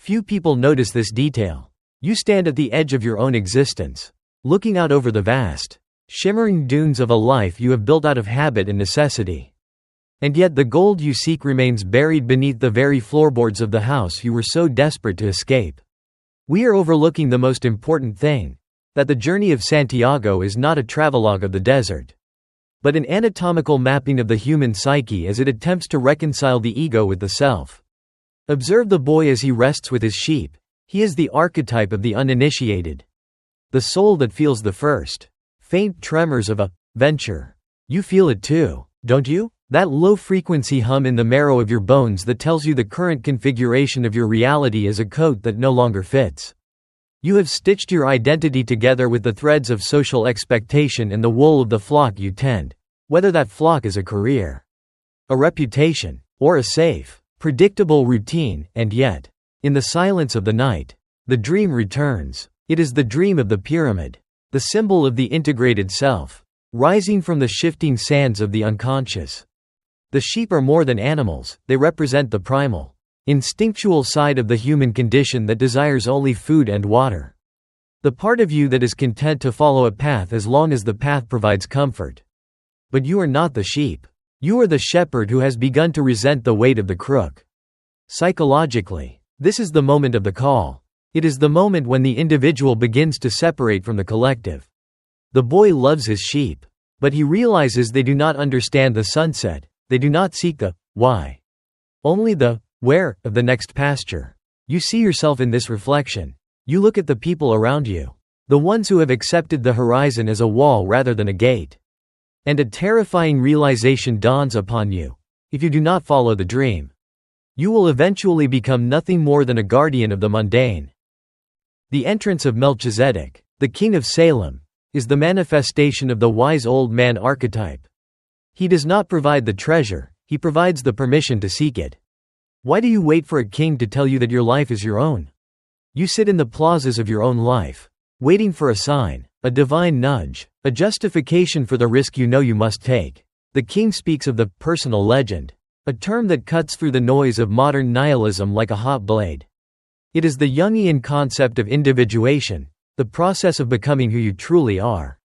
Few people notice this detail. You stand at the edge of your own existence, looking out over the vast, shimmering dunes of a life you have built out of habit and necessity. And yet the gold you seek remains buried beneath the very floorboards of the house you were so desperate to escape. We are overlooking the most important thing, that the journey of Santiago is not a travelogue of the desert, but an anatomical mapping of the human psyche as it attempts to reconcile the ego with the self. Observe the boy as he rests with his sheep. He is the archetype of the uninitiated, the soul that feels the first faint tremors of a venture. You feel it too, don't you? That low-frequency hum in the marrow of your bones that tells you the current configuration of your reality is a coat that no longer fits. You have stitched your identity together with the threads of social expectation and the wool of the flock you tend, whether that flock is a career, a reputation, or a safe, predictable routine, and yet, in the silence of the night, the dream returns. It is the dream of the pyramid, the symbol of the integrated self, rising from the shifting sands of the unconscious. The sheep are more than animals, they represent the primal, instinctual side of the human condition that desires only food and water. The part of you that is content to follow a path as long as the path provides comfort. But you are not the sheep. You are the shepherd who has begun to resent the weight of the crook. Psychologically, this is the moment of the call. It is the moment when the individual begins to separate from the collective. The boy loves his sheep, but he realizes they do not understand the sunset. They do not seek the why, only the where of the next pasture. You see yourself in this reflection. You look at the people around you, the ones who have accepted the horizon as a wall rather than a gate. And a terrifying realization dawns upon you. If you do not follow the dream, you will eventually become nothing more than a guardian of the mundane. The entrance of Melchizedek, the king of Salem, is the manifestation of the wise old man archetype. He does not provide the treasure, he provides the permission to seek it. Why do you wait for a king to tell you that your life is your own? You sit in the plazas of your own life, waiting for a sign, a divine nudge, a justification for the risk you know you must take. The king speaks of the personal legend, a term that cuts through the noise of modern nihilism like a hot blade. It is the Jungian concept of individuation, the process of becoming who you truly are.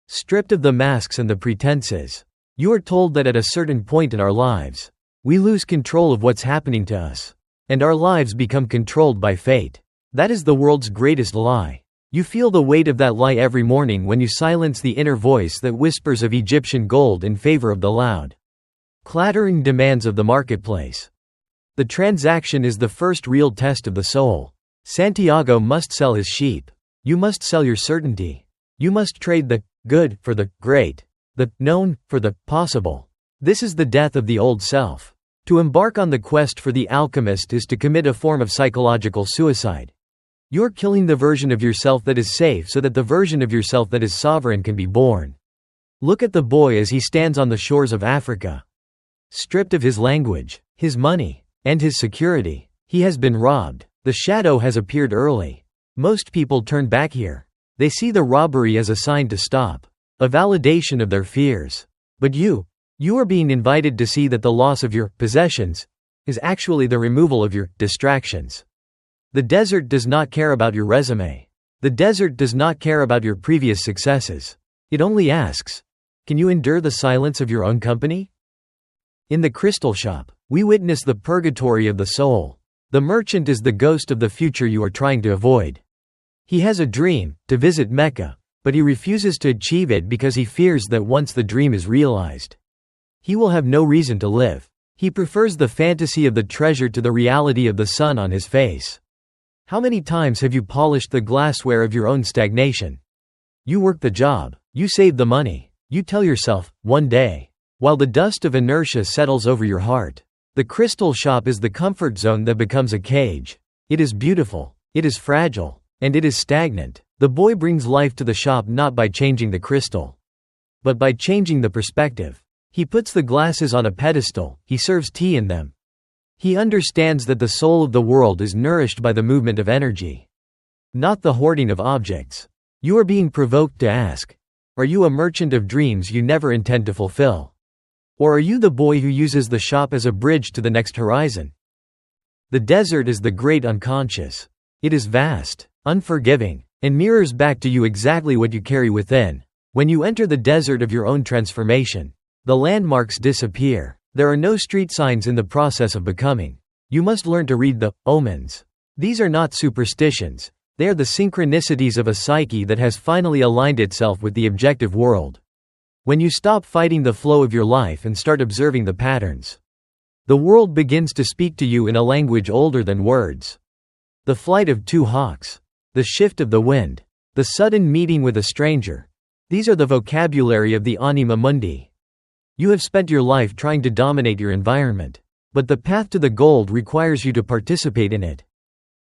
Stripped of the masks and the pretenses, you are told that at a certain point in our lives, we lose control of what's happening to us, and our lives become controlled by fate. That is the world's greatest lie. You feel the weight of that lie every morning when you silence the inner voice that whispers of Egyptian gold in favor of the loud, clattering demands of the marketplace. The transaction is the first real test of the soul. Santiago must sell his sheep. You must sell your certainty. You must trade the good for the great, the known for the possible. This is the death of the old self. To embark on the quest for the alchemist is to commit a form of psychological suicide. You're killing the version of yourself that is safe so that the version of yourself that is sovereign can be born. Look at the boy as he stands on the shores of Africa. Stripped of his language, his money, and his security, he has been robbed. The shadow has appeared early. Most people turn back here. They see the robbery as a sign to stop, a validation of their fears. But you are being invited to see that the loss of your possessions is actually the removal of your distractions. The desert does not care about your resume. The desert does not care about your previous successes. It only asks, can you endure the silence of your own company? In the crystal shop, we witness the purgatory of the soul. The merchant is the ghost of the future you are trying to avoid. He has a dream, to visit Mecca, but he refuses to achieve it because he fears that once the dream is realized, he will have no reason to live. He prefers the fantasy of the treasure to the reality of the sun on his face. How many times have you polished the glassware of your own stagnation? You work the job, you save the money, you tell yourself, one day, while the dust of inertia settles over your heart. The crystal shop is the comfort zone that becomes a cage. It is beautiful, it is fragile, and it is stagnant. The boy brings life to the shop not by changing the crystal, but by changing the perspective. He puts the glasses on a pedestal, he serves tea in them. He understands that the soul of the world is nourished by the movement of energy, not the hoarding of objects. You are being provoked to ask, are you a merchant of dreams you never intend to fulfill? Or are you the boy who uses the shop as a bridge to the next horizon? The desert is the great unconscious. It is vast, unforgiving, and mirrors back to you exactly what you carry within. When you enter the desert of your own transformation, the landmarks disappear. There are no street signs in the process of becoming. You must learn to read the omens. These are not superstitions, they are the synchronicities of a psyche that has finally aligned itself with the objective world. When you stop fighting the flow of your life and start observing the patterns, the world begins to speak to you in a language older than words. The flight of two hawks, the shift of the wind, the sudden meeting with a stranger. These are the vocabulary of the anima mundi. You have spent your life trying to dominate your environment, but the path to the gold requires you to participate in it.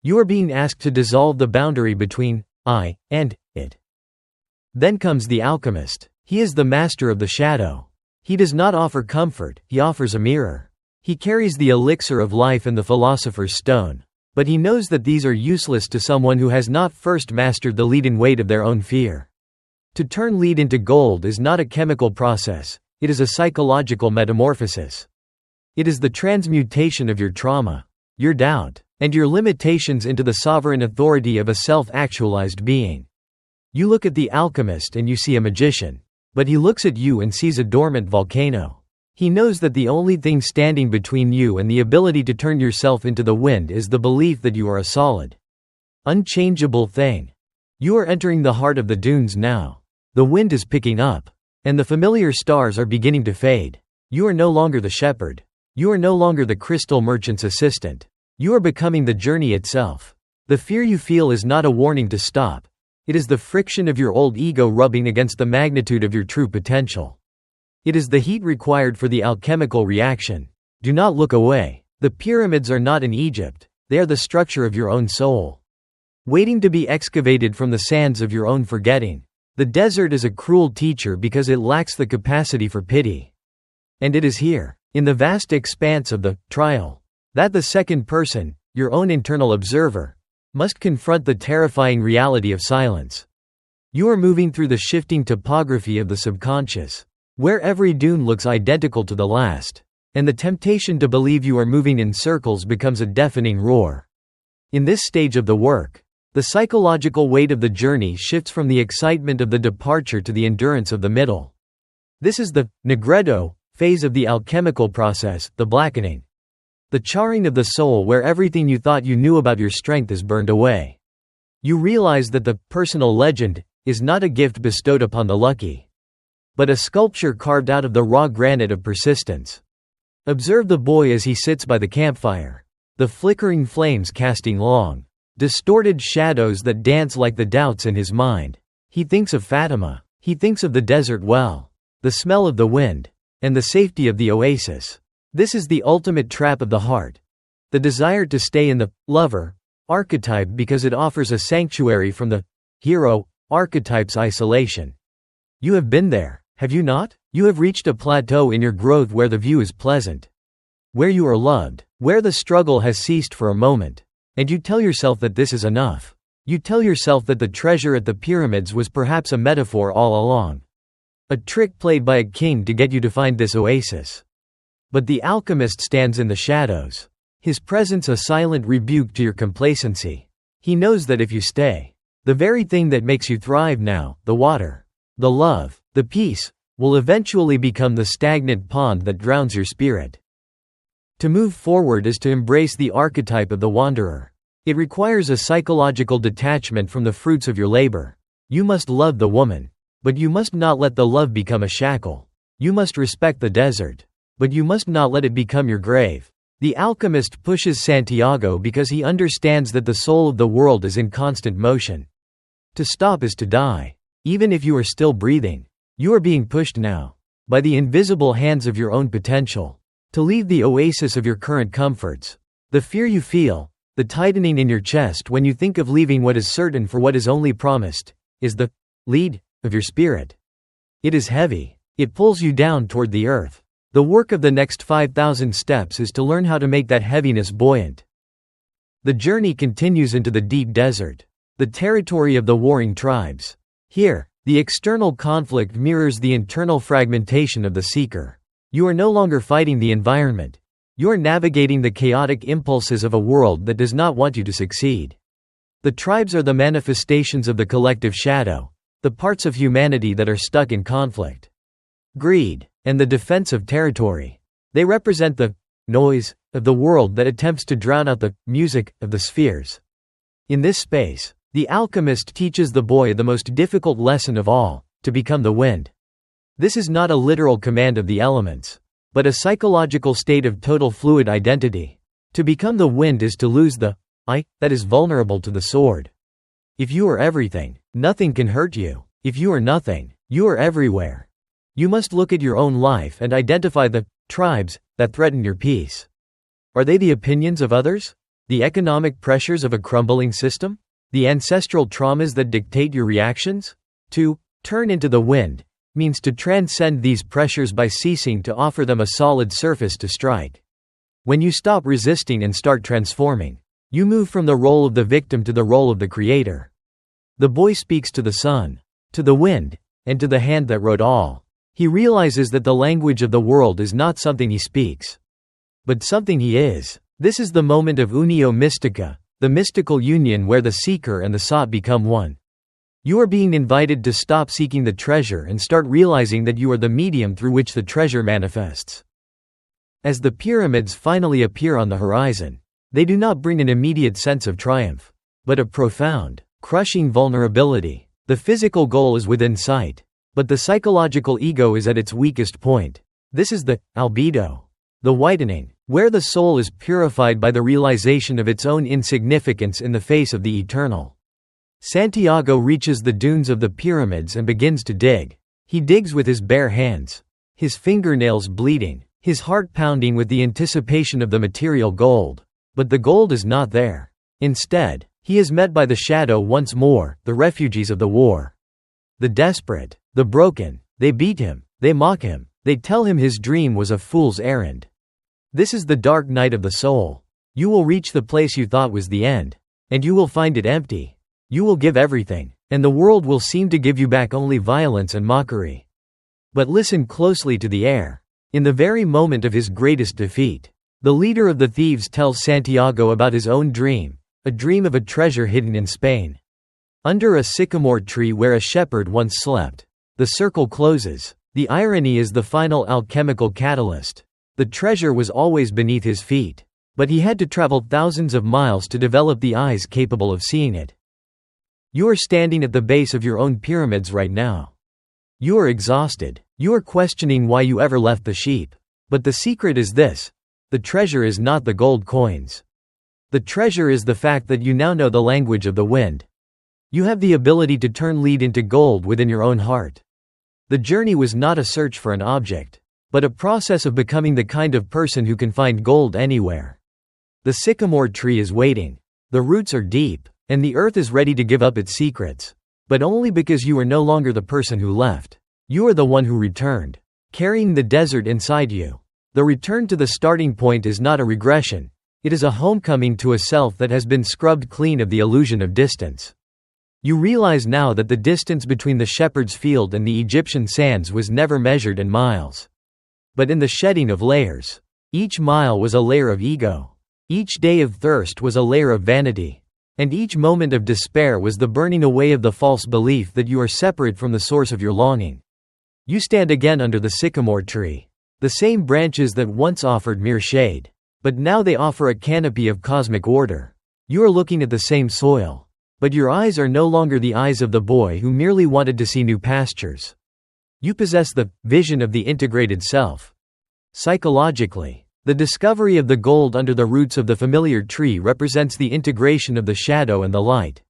You are being asked to dissolve the boundary between I and it. Then comes the alchemist. He is the master of the shadow. He does not offer comfort, he offers a mirror. He carries the elixir of life and the philosopher's stone, but he knows that these are useless to someone who has not first mastered the lead and weight of their own fear. To turn lead into gold is not a chemical process, it is a psychological metamorphosis. It is the transmutation of your trauma, your doubt, and your limitations into the sovereign authority of a self-actualized being. You look at the alchemist and you see a magician, but he looks at you and sees a dormant volcano. He knows that the only thing standing between you and the ability to turn yourself into the wind is the belief that you are a solid, unchangeable thing. You are entering the heart of the dunes now. The wind is picking up, and the familiar stars are beginning to fade. You are no longer the shepherd. You are no longer the crystal merchant's assistant. You are becoming the journey itself. The fear you feel is not a warning to stop. It is the friction of your old ego rubbing against the magnitude of your true potential. It is the heat required for the alchemical reaction. Do not look away. The pyramids are not in Egypt. They are the structure of your own soul, waiting to be excavated from the sands of your own forgetting. The desert is a cruel teacher because it lacks the capacity for pity. And it is here, in the vast expanse of the trial, that the second person, your own internal observer, must confront the terrifying reality of silence. You are moving through the shifting topography of the subconscious, where every dune looks identical to the last, and the temptation to believe you are moving in circles becomes a deafening roar. In this stage of the work, the psychological weight of the journey shifts from the excitement of the departure to the endurance of the middle. This is the negredo phase of the alchemical process, the blackening, the charring of the soul, where everything you thought you knew about your strength is burned away. You realize that the personal legend is not a gift bestowed upon the lucky, but a sculpture carved out of the raw granite of persistence. Observe the boy as he sits by the campfire, the flickering flames casting long, distorted shadows that dance like the doubts in his mind. He thinks of Fatima, he thinks of the desert well, the smell of the wind, and the safety of the oasis. This is the ultimate trap of the heart, the desire to stay in the lover archetype because it offers a sanctuary from the hero archetype's isolation. You have been there, have you not? You have reached a plateau in your growth where the view is pleasant, where you are loved, where the struggle has ceased for a moment. And you tell yourself that this is enough. You tell yourself that the treasure at the pyramids was perhaps a metaphor all along, a trick played by a king to get you to find this oasis. But the alchemist stands in the shadows, his presence a silent rebuke to your complacency. He knows that if you stay, the very thing that makes you thrive now, the water, the love, the peace, will eventually become the stagnant pond that drowns your spirit. To move forward is to embrace the archetype of the wanderer. It requires a psychological detachment from the fruits of your labor. You must love the woman, but you must not let the love become a shackle. You must respect the desert, but you must not let it become your grave. The alchemist pushes Santiago because he understands that the soul of the world is in constant motion. To stop is to die. Even if you are still breathing, you are being pushed now, by the invisible hands of your own potential, to leave the oasis of your current comforts. The fear you feel, the tightening in your chest when you think of leaving what is certain for what is only promised, is the lead of your spirit. It is heavy. It pulls you down toward the earth. The work of the next 5,000 steps is to learn how to make that heaviness buoyant. The journey continues into the deep desert, the territory of the warring tribes. Here, the external conflict mirrors the internal fragmentation of the seeker. You are no longer fighting the environment. You are navigating the chaotic impulses of a world that does not want you to succeed. The tribes are the manifestations of the collective shadow, the parts of humanity that are stuck in conflict, greed, and the defense of territory. They represent the noise of the world that attempts to drown out the music of the spheres. In this space, the alchemist teaches the boy the most difficult lesson of all, to become the wind. This is not a literal command of the elements, but a psychological state of total fluid identity. To become the wind is to lose the I that is vulnerable to the sword. If you are everything, nothing can hurt you. If you are nothing, you are everywhere. You must look at your own life and identify the tribes that threaten your peace. Are they the opinions of others? The economic pressures of a crumbling system? The ancestral traumas that dictate your reactions? To turn into the wind means to transcend these pressures by ceasing to offer them a solid surface to strike. When you stop resisting and start transforming, you move from the role of the victim to the role of the creator. The boy speaks to the sun, to the wind, and to the hand that wrote all. He realizes that the language of the world is not something he speaks, but something he is. This is the moment of unio mystica, the mystical union where the seeker and the sought become one. You are being invited to stop seeking the treasure and start realizing that you are the medium through which the treasure manifests. As the pyramids finally appear on the horizon, they do not bring an immediate sense of triumph, but a profound, crushing vulnerability. The physical goal is within sight, but the psychological ego is at its weakest point. This is the albedo, the whitening, where the soul is purified by the realization of its own insignificance in the face of the eternal. Santiago reaches the dunes of the pyramids and begins to dig. He digs with his bare hands, his fingernails bleeding, his heart pounding with the anticipation of the material gold. But the gold is not there. Instead, he is met by the shadow once more, the refugees of the war. The desperate, the broken, they beat him, they mock him, they tell him his dream was a fool's errand. This is the dark night of the soul. You will reach the place you thought was the end, and you will find it empty. You will give everything, and the world will seem to give you back only violence and mockery. But listen closely to the air. In the very moment of his greatest defeat, the leader of the thieves tells Santiago about his own dream, a dream of a treasure hidden in Spain. Under a sycamore tree where a shepherd once slept. The circle closes. The irony is the final alchemical catalyst. The treasure was always beneath his feet, but he had to travel thousands of miles to develop the eyes capable of seeing it. You are standing at the base of your own pyramids right now. You are exhausted. You are questioning why you ever left the sheep. But the secret is this. The treasure is not the gold coins. The treasure is the fact that you now know the language of the wind. You have the ability to turn lead into gold within your own heart. The journey was not a search for an object, but a process of becoming the kind of person who can find gold anywhere. The sycamore tree is waiting. The roots are deep, and the earth is ready to give up its secrets. But only because you are no longer the person who left. You are the one who returned, carrying the desert inside you. The return to the starting point is not a regression. It is a homecoming to a self that has been scrubbed clean of the illusion of distance. You realize now that the distance between the shepherd's field and the Egyptian sands was never measured in miles, but in the shedding of layers. Each mile was a layer of ego. Each day of thirst was a layer of vanity. And each moment of despair was the burning away of the false belief that you are separate from the source of your longing. You stand again under the sycamore tree. The same branches that once offered mere shade, but now they offer a canopy of cosmic order. You are looking at the same soil, but your eyes are no longer the eyes of the boy who merely wanted to see new pastures. You possess the vision of the integrated self. Psychologically, the discovery of the gold under the roots of the familiar tree represents the integration of the shadow and the light.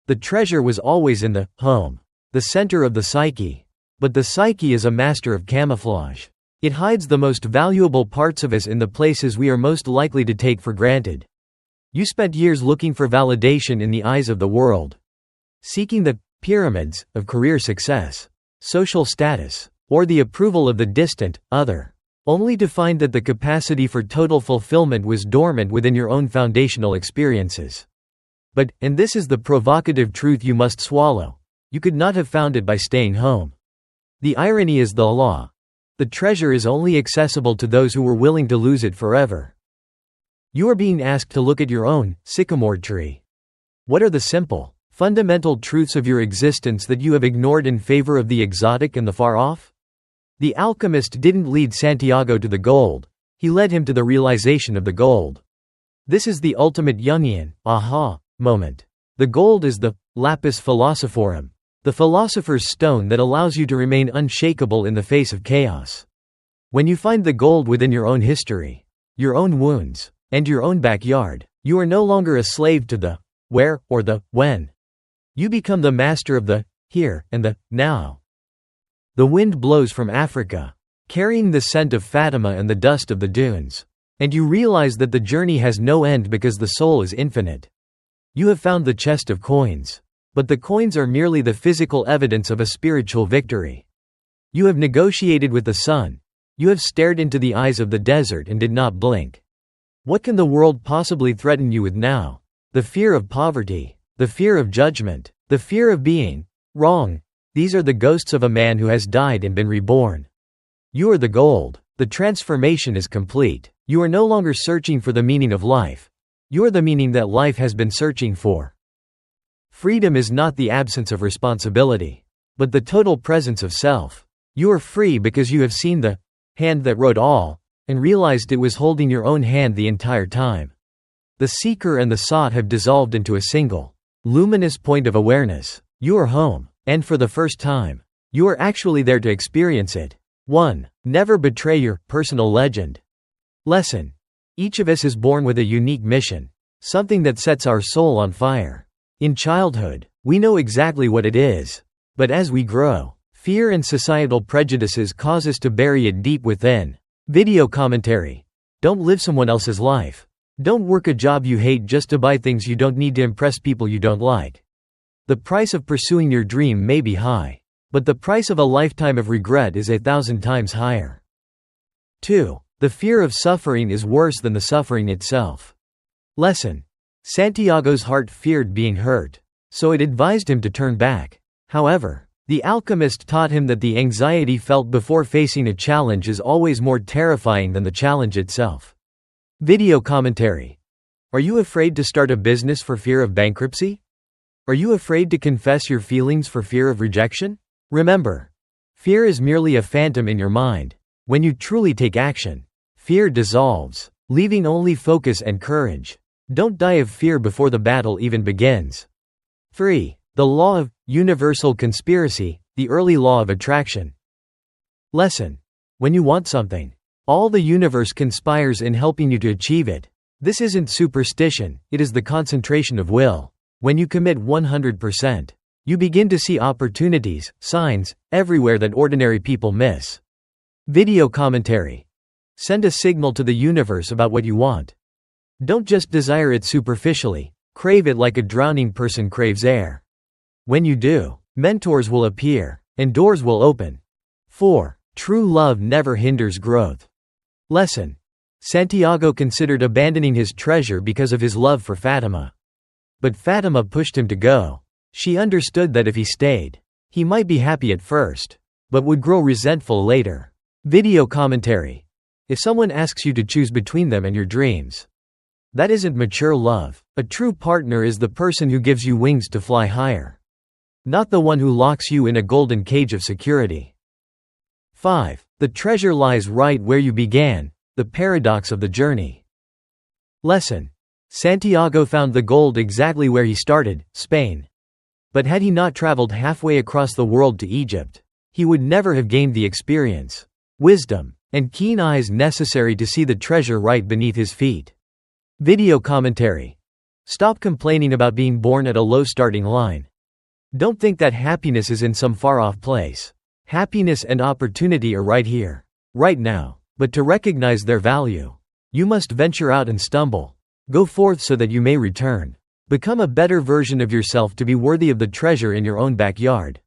The treasure was always in the home, the center of the psyche, but the psyche is a master of camouflage. It hides the most valuable parts of us in the places we are most likely to take for granted. You spent years looking for validation in the eyes of the world, seeking the pyramids of career success, social status, or the approval of the distant other, only to find that the capacity for total fulfillment was dormant within your own foundational experiences. But, and this is the provocative truth you must swallow, you could not have found it by staying home. The irony is the law. The treasure is only accessible to those who were willing to lose it forever. You are being asked to look at your own sycamore tree. What are the simple, fundamental truths of your existence that you have ignored in favor of the exotic and the far off? The alchemist didn't lead Santiago to the gold, he led him to the realization of the gold. This is the ultimate Jungian aha moment. The gold is the lapis philosophorum, the philosopher's stone that allows you to remain unshakable in the face of chaos. When you find the gold within your own history, your own wounds, and your own backyard, you are no longer a slave to the where or the when. You become the master of the here and the now. The wind blows from Africa, carrying the scent of Fatima and the dust of the dunes. And you realize that the journey has no end because the soul is infinite. You have found the chest of coins. But the coins are merely the physical evidence of a spiritual victory. You have negotiated with the sun. You have stared into the eyes of the desert and did not blink. What can the world possibly threaten you with now? The fear of poverty, the fear of judgment, the fear of being wrong. These are the ghosts of a man who has died and been reborn. You are the gold. The transformation is complete. You are no longer searching for the meaning of life. You are the meaning that life has been searching for. Freedom is not the absence of responsibility, but the total presence of self. You are free because you have seen the hand that wrote all, and realized it was holding your own hand the entire time. The seeker and the sought have dissolved into a single, luminous point of awareness. You are home, and for the first time, you are actually there to experience it. 1. Never betray your personal legend. Lesson. Each of us is born with a unique mission, something that sets our soul on fire. In childhood, we know exactly what it is. But as we grow, fear and societal prejudices cause us to bury it deep within. Video commentary. Don't live someone else's life. Don't work a job you hate just to buy things you don't need to impress people you don't like. The price of pursuing your dream may be high, but the price of a lifetime of regret is 1,000 times higher. 2. The fear of suffering is worse than the suffering itself. Lesson. Santiago's heart feared being hurt, so it advised him to turn back. However, the alchemist taught him that the anxiety felt before facing a challenge is always more terrifying than the challenge itself. Video commentary. Are you afraid to start a business for fear of bankruptcy? Are you afraid to confess your feelings for fear of rejection? Remember, fear is merely a phantom in your mind. When you truly take action, fear dissolves, leaving only focus and courage. Don't die of fear before the battle even begins. 3. The law of universal conspiracy, the early law of attraction. Lesson. When you want something, all the universe conspires in helping you to achieve it. This isn't superstition, it is the concentration of will. When you commit 100%, you begin to see opportunities, signs, everywhere that ordinary people miss. Video commentary. Send a signal to the universe about what you want. Don't just desire it superficially, crave it like a drowning person craves air. When you do, mentors will appear, and doors will open. 4. True love never hinders growth. Lesson. Santiago considered abandoning his treasure because of his love for Fatima. But Fatima pushed him to go. She understood that if he stayed, he might be happy at first, but would grow resentful later. Video commentary. If someone asks you to choose between them and your dreams, that isn't mature love. A true partner is the person who gives you wings to fly higher, not the one who locks you in a golden cage of security. 5. The treasure lies right where you began, the paradox of the journey. Lesson. Santiago found the gold exactly where he started, Spain. But had he not traveled halfway across the world to Egypt, he would never have gained the experience, wisdom, and keen eyes necessary to see the treasure right beneath his feet. Video commentary. Stop complaining about being born at a low starting line. Don't think that happiness is in some far-off place. Happiness and opportunity are right here, right now. But to recognize their value, you must venture out and stumble. Go forth so that you may return. Become a better version of yourself to be worthy of the treasure in your own backyard.